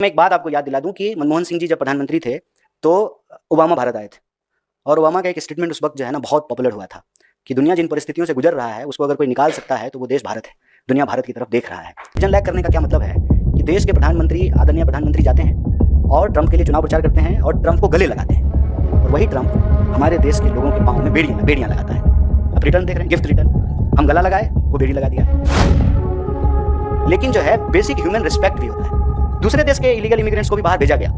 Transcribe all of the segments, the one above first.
मैं एक बात आपको याद दिला दूं कि मनमोहन सिंह जी जब प्रधानमंत्री थे तो ओबामा भारत आए थे और ओबामा का एक स्टेटमेंट उस वक्त जो है ना बहुत पॉपुलर हुआ था कि दुनिया जिन परिस्थितियों से गुजर रहा है उसको अगर कोई निकाल सकता है तो वो देश भारत है। दुनिया भारत की तरफ देख रहा है। विजन लैग करने का क्या मतलब है कि देश के प्रधानमंत्री आदरणीय प्रधानमंत्री जाते हैं और ट्रंप के लिए चुनाव प्रचार करते हैं और ट्रंप को गले लगाते हैं और वही ट्रंप हमारे देश के लोगों के पाँव में बेड़ियां लगाता है। अब रिटर्न देख रहे हैं, गिफ्ट रिटर्न। हम गला लगाए, वो बेड़ी लगा दिया। लेकिन जो है बेसिक ह्यूमन रिस्पेक्ट भी होता है। दूसरे देश के इलीगल इमिग्रेंट्स को भी बाहर भेजा गया।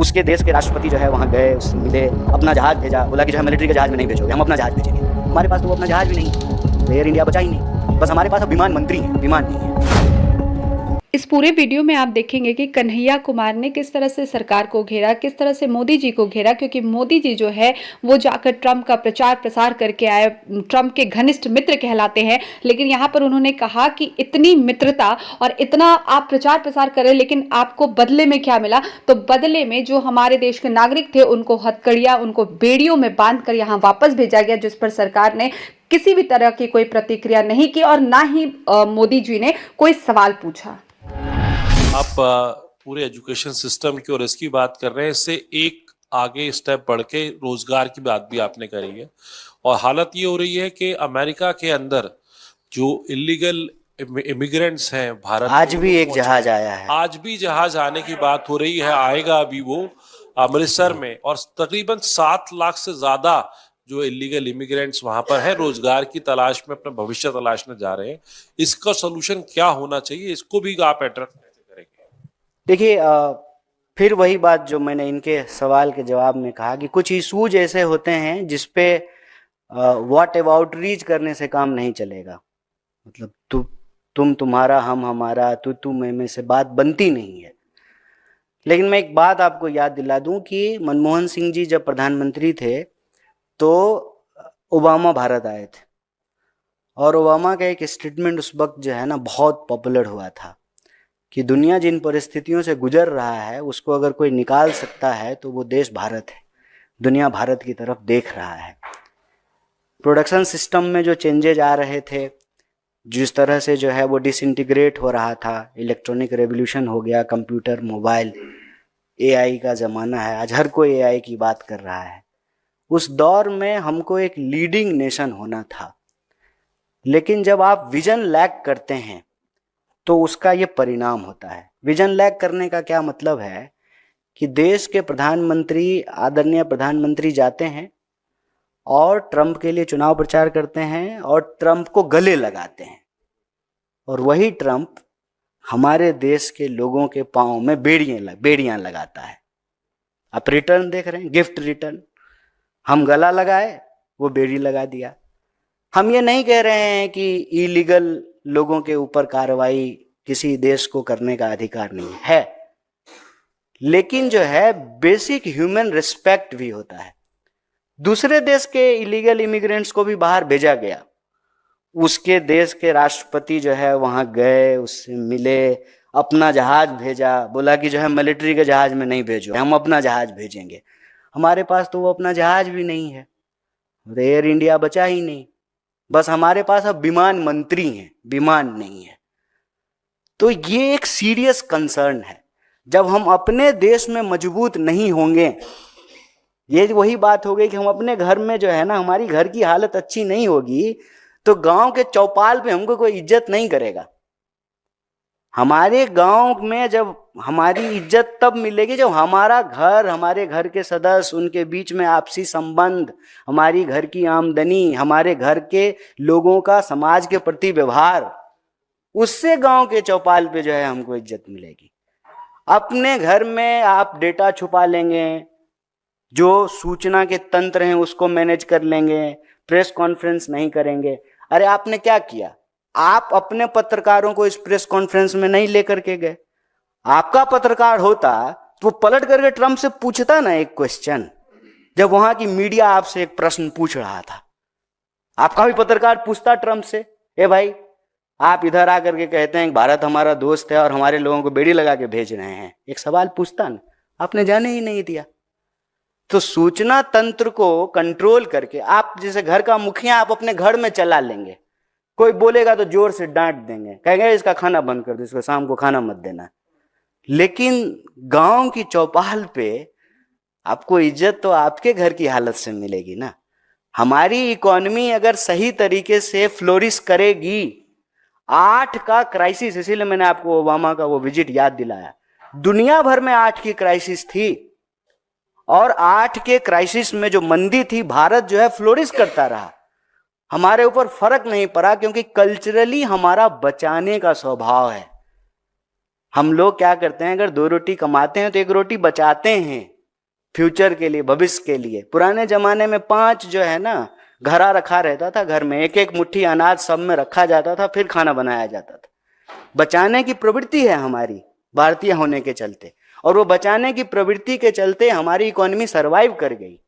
उसके देश के राष्ट्रपति जो है वहाँ गए, उससे मिले, अपना जहाज भेजा, बोला कि जो है मिलिट्री के जहाज में नहीं भेजोगे, हम अपना जहाज भेजेंगे। हमारे पास तो वो अपना जहाज भी नहीं है, तो एयर इंडिया बचा ही नहीं। बस हमारे पास अब विमान मंत्री हैं, विमान नहीं है। इस पूरे वीडियो में आप देखेंगे कि कन्हैया कुमार ने किस तरह से सरकार को घेरा, किस तरह से मोदी जी को घेरा, क्योंकि मोदी जी जो है वो जाकर ट्रंप का प्रचार प्रसार करके आए, ट्रंप के घनिष्ठ मित्र कहलाते हैं। लेकिन यहाँ पर उन्होंने कहा कि इतनी मित्रता और इतना आप प्रचार प्रसार करें, लेकिन आपको बदले में क्या मिला? तो बदले में जो हमारे देश के नागरिक थे उनको हथकड़ियां, उनको बेड़ियों में बांधकर यहाँ वापस भेजा गया, जिस पर सरकार ने किसी भी तरह की कोई प्रतिक्रिया नहीं की और ना ही मोदी जी ने कोई सवाल पूछा। आप पूरे एजुकेशन सिस्टम की और इसकी बात कर रहे हैं, इससे एक आगे स्टेप बढ़ के रोजगार की बात भी आपने करी है। और हालत ये हो रही है कि अमेरिका के अंदर जो इलीगल इमिग्रेंट्स हैं भारत, आज भी एक जहाज आया है। आज भी जहाज आने की बात हो रही है, आएगा अभी वो अमृतसर में। और तकरीबन 7 लाख से ज्यादा जो इलीगल इमिग्रेंट्स वहां पर है, रोजगार की तलाश में अपना भविष्य तलाशने जा रहे हैं। इसका सोल्यूशन क्या होना चाहिए, इसको भी आप एड्रेस करेंगे? देखिए, फिर वही बात जो मैंने इनके सवाल के जवाब में कहा कि कुछ इशूज ऐसे होते हैं जिसपे व्हाट अबाउट रीच करने से काम नहीं चलेगा। मतलब तुम तुम्हारा, हम हमारा, तू मैं से बात बनती नहीं है। लेकिन मैं एक बात आपको याद दिला दूं कि मनमोहन सिंह जी जब प्रधानमंत्री थे तो ओबामा भारत आए थे और ओबामा का एक स्टेटमेंट उस वक्त जो है ना बहुत पॉपुलर हुआ था कि दुनिया जिन परिस्थितियों से गुजर रहा है उसको अगर कोई निकाल सकता है तो वो देश भारत है। दुनिया भारत की तरफ देख रहा है। प्रोडक्शन सिस्टम में जो चेंजेज आ रहे थे, जिस तरह से जो है वो डिसइंटीग्रेट हो रहा था, इलेक्ट्रॉनिक रेवोल्यूशन हो गया, कंप्यूटर, मोबाइल, एआई का ज़माना है, आज हर कोई एआई की बात कर रहा है। उस दौर में हमको एक लीडिंग नेशन होना था। लेकिन जब आप विजन लैग करते हैं तो उसका ये परिणाम होता है। विजन लैग करने का क्या मतलब है कि देश के प्रधानमंत्री, आदरणीय प्रधानमंत्री जाते हैं और ट्रंप के लिए चुनाव प्रचार करते हैं और ट्रंप को गले लगाते हैं और वही ट्रंप हमारे देश के लोगों के पाँव में बेड़ियां लगाता है। आप रिटर्न देख रहे हैं, गिफ्ट रिटर्न। हम गला लगाए, वो बेड़ी लगा दिया। हम ये नहीं कह रहे हैं कि इलीगल लोगों के ऊपर कार्रवाई किसी देश को करने का अधिकार नहीं है, लेकिन जो है बेसिक ह्यूमन रिस्पेक्ट भी होता है। दूसरे देश के इलीगल इमिग्रेंट्स को भी बाहर भेजा गया। उसके देश के राष्ट्रपति जो है वहां गए, उससे मिले, अपना जहाज भेजा, बोला कि जो है मिलिट्री के जहाज में नहीं भेजो, हम अपना जहाज भेजेंगे। हमारे पास तो वो अपना जहाज भी नहीं है, एयर इंडिया बचा ही नहीं। बस हमारे पास अब विमान मंत्री हैं, विमान नहीं है। तो ये एक सीरियस कंसर्न है। जब हम अपने देश में मजबूत नहीं होंगे, ये वही बात हो गई कि हम अपने घर में जो है ना, हमारी घर की हालत अच्छी नहीं होगी तो गांव के चौपाल पे हमको कोई इज्जत नहीं करेगा। हमारे गांव में जब हमारी इज्जत तब मिलेगी जब हमारा घर, हमारे घर के सदस्य, उनके बीच में आपसी संबंध, हमारी घर की आमदनी, हमारे घर के लोगों का समाज के प्रति व्यवहार, उससे गांव के चौपाल पे जो है हमको इज्जत मिलेगी। अपने घर में आप डेटा छुपा लेंगे, जो सूचना के तंत्र हैं उसको मैनेज कर लेंगे, प्रेस कॉन्फ्रेंस नहीं करेंगे। अरे आपने क्या किया? आप अपने पत्रकारों को इस प्रेस कॉन्फ्रेंस में नहीं लेकर के गए। आपका पत्रकार होता तो वो पलट करके ट्रंप से पूछता ना एक क्वेश्चन, जब वहां की मीडिया आपसे एक प्रश्न पूछ रहा था। आपका भी पत्रकार पूछता ट्रंप से, ए भाई आप इधर आकर के कहते हैं कि भारत हमारा दोस्त है और हमारे लोगों को बेड़ी लगा के भेज रहे हैं, एक सवाल पूछता ना, आपने जाने ही नहीं दिया। तो सूचना तंत्र को कंट्रोल करके आप जैसे घर का मुखिया आप अपने घर में चला लेंगे। कोई बोलेगा तो जोर से डांट देंगे, कहेंगे इसका खाना बंद कर दो, इसको शाम को खाना मत देना। लेकिन गांव की चौपाल पे आपको इज्जत तो आपके घर की हालत से मिलेगी ना। हमारी इकोनॉमी अगर सही तरीके से फ्लोरिश करेगी, 8 का क्राइसिस, इसीलिए मैंने आपको ओबामा का वो विजिट याद दिलाया। दुनिया भर में 8 की क्राइसिस थी और 8 के क्राइसिस में जो मंदी थी, भारत जो है फ्लोरिश करता रहा। हमारे ऊपर फर्क नहीं पड़ा क्योंकि कल्चरली हमारा बचाने का स्वभाव है। हम लोग क्या करते हैं, अगर 2 रोटी कमाते हैं तो 1 रोटी बचाते हैं फ्यूचर के लिए, भविष्य के लिए। पुराने जमाने में 5 जो है ना घड़ा रखा रहता था, घर में 1-1 मुट्ठी अनाज सब में रखा जाता था, फिर खाना बनाया जाता था। बचाने की प्रवृत्ति है हमारी भारतीय होने के चलते, और वो बचाने की प्रवृत्ति के चलते हमारी इकोनॉमी सरवाइव कर गई।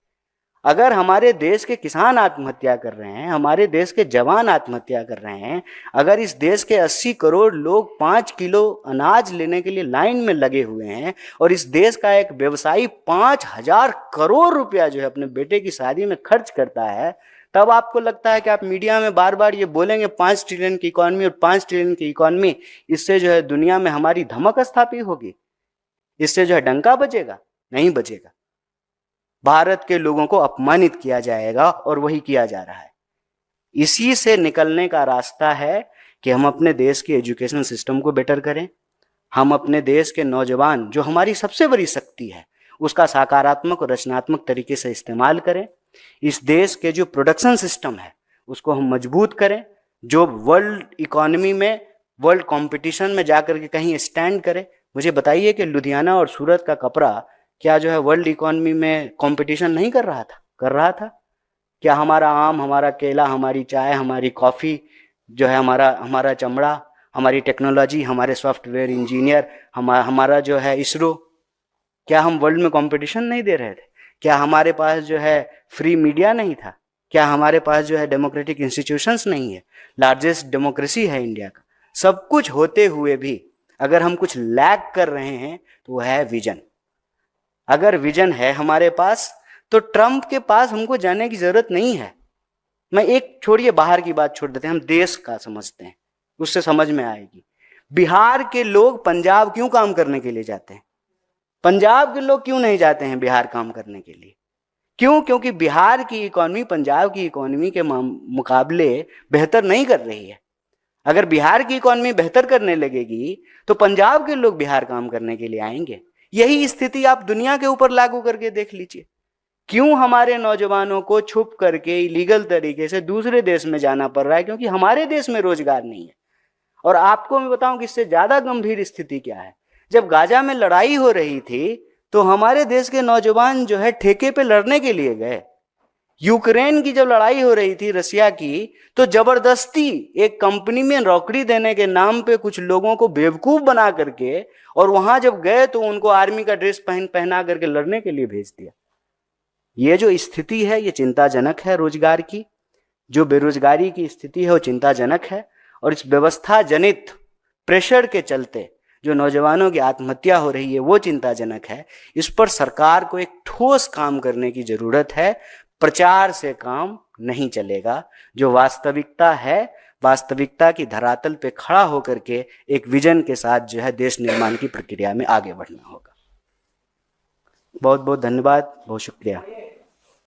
अगर हमारे देश के किसान आत्महत्या कर रहे हैं, हमारे देश के जवान आत्महत्या कर रहे हैं, अगर इस देश के 80 करोड़ लोग 5 किलो अनाज लेने के लिए लाइन में लगे हुए हैं, और इस देश का एक व्यवसायी 5,000 करोड़ रुपया जो है अपने बेटे की शादी में खर्च करता है, तब आपको लगता है कि आप मीडिया में बार बार ये बोलेंगे 5 ट्रिलियन की इकोनॉमी और 5 ट्रिलियन की इकोनॉमी, इससे जो है दुनिया में हमारी धमक स्थापित होगी, इससे जो है डंका बजेगा? नहीं बजेगा। भारत के लोगों को अपमानित किया जाएगा और वही किया जा रहा है। इसी से निकलने का रास्ता है कि हम अपने देश के एजुकेशन सिस्टम को बेटर करें, हम अपने देश के नौजवान जो हमारी सबसे बड़ी शक्ति है उसका सकारात्मक और रचनात्मक तरीके से इस्तेमाल करें, इस देश के जो प्रोडक्शन सिस्टम है उसको हम मजबूत करें, जो वर्ल्ड इकोनॉमी में, वर्ल्ड कंपटीशन में जाकर के कहीं स्टैंड करें। मुझे बताइए कि लुधियाना और सूरत का कपड़ा क्या जो है वर्ल्ड इकोनॉमी में कंपटीशन नहीं कर रहा था? कर रहा था। क्या हमारा आम, हमारा केला, हमारी चाय, हमारी कॉफ़ी जो है, हमारा चमड़ा, हमारी टेक्नोलॉजी, हमारे सॉफ्टवेयर इंजीनियर, हमारा जो है इसरो, क्या हम वर्ल्ड में कंपटीशन नहीं दे रहे थे? क्या हमारे पास जो है फ्री मीडिया नहीं था? क्या हमारे पास जो है डेमोक्रेटिक इंस्टीट्यूशंस नहीं है? लार्जेस्ट डेमोक्रेसी है इंडिया का। सब कुछ होते हुए भी अगर हम कुछ लैग कर रहे हैं तो वो है विजन। अगर विजन है हमारे पास तो ट्रंप के पास हमको जाने की जरूरत नहीं है। मैं एक छोड़िए, बाहर की बात छोड़ देते हैं, हम देश का समझते हैं, उससे समझ में आएगी। बिहार के लोग पंजाब क्यों काम करने के लिए जाते हैं? पंजाब के लोग क्यों नहीं जाते हैं बिहार काम करने के लिए? क्यों? क्योंकि बिहार की इकोनॉमी पंजाब की इकोनॉमी के मुकाबले बेहतर नहीं कर रही है। अगर बिहार की इकोनॉमी बेहतर करने लगेगी तो पंजाब के लोग बिहार काम करने के लिए आएंगे। यही स्थिति आप दुनिया के ऊपर लागू करके देख लीजिए। क्यों हमारे नौजवानों को छुप करके इलीगल तरीके से दूसरे देश में जाना पड़ रहा है? क्योंकि हमारे देश में रोजगार नहीं है। और आपको मैं बताऊं कि इससे ज्यादा गंभीर स्थिति क्या है। जब गाजा में लड़ाई हो रही थी तो हमारे देश के नौजवान जो है ठेके पे लड़ने के लिए गए। यूक्रेन की जब लड़ाई हो रही थी रसिया की, तो जबरदस्ती एक कंपनी में नौकरी देने के नाम पे कुछ लोगों को बेवकूफ बना करके, और वहां जब गए तो उनको आर्मी का ड्रेस पहना करके लड़ने के लिए भेज दिया। ये जो स्थिति है ये चिंताजनक है। रोजगार की जो बेरोजगारी की स्थिति है वो चिंताजनक है, और इस व्यवस्था जनित प्रेशर के चलते जो नौजवानों की आत्महत्या हो रही है वो चिंताजनक है। इस पर सरकार को एक ठोस काम करने की जरूरत है। प्रचार से काम नहीं चलेगा। जो वास्तविकता है, वास्तविकता की धरातल पे खड़ा होकर के एक विजन के साथ जो है देश निर्माण की प्रक्रिया में आगे बढ़ना होगा। बहुत बहुत धन्यवाद, बहुत शुक्रिया।